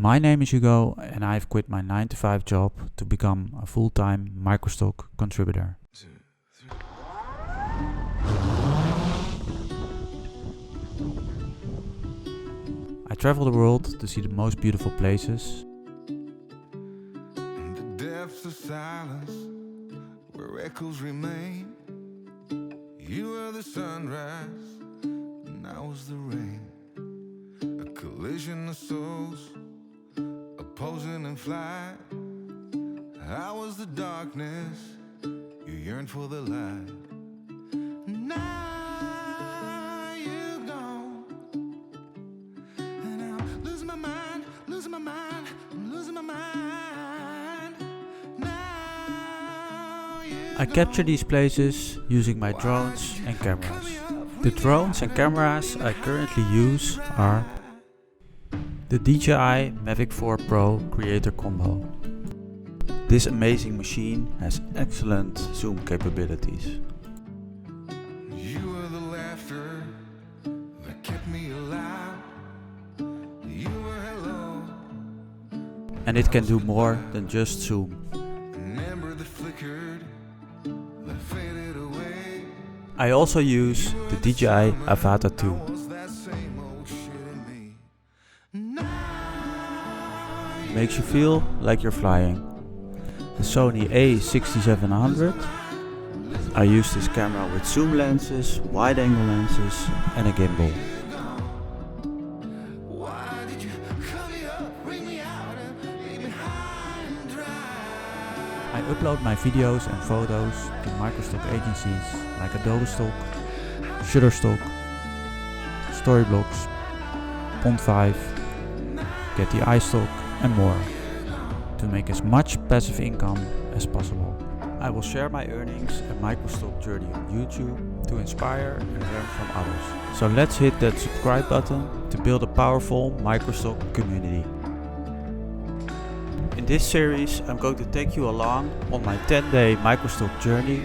My name is Hugo and I've quit my 9-to-5 job to become a full-time Microstock contributor. I travel the world to see the most beautiful places. In the depths of silence, where echoes remain, you were the sunrise, and I was the rain. A collision of souls, opposing in flight. I was the darkness, you yearned for the light. Now you're gone, and I'm losing my mind, losing my mind, I'm losing my mind. Now I capture these places using my drones and cameras. The drones and cameras I currently use are the DJI Mavic 4 Pro Creator Combo. This amazing machine has excellent zoom capabilities. You were the laughter that kept me alive. You were hello. And it can do more than just zoom. An ember that flickered, that faded away. I also use the DJI Avata 2. Was that same old shit in me? Makes you feel like you're flying. The Sony A6700. I use this camera with zoom lenses, wide angle lenses and a gimbal. Why did you cut me up, bring me out and leave me high and dry? I upload my videos and photos to Microstock agencies like Adobe Stock, Shutterstock, Storyblocks, Pond 5, Getty iStock and more, to make as much passive income as possible. I will share my earnings and Microstock journey on YouTube to inspire and learn from others. So let's hit that subscribe button to build a powerful Microstock community. In this series I'm going to take you along on my 10-day Microstock journey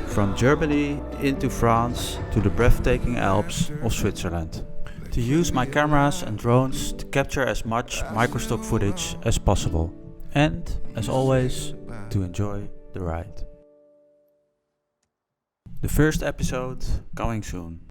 from Germany into France to the breathtaking Alps of Switzerland, to use my cameras and drones to capture as much Microstock footage as possible, and as always, to enjoy the ride. The first episode coming soon.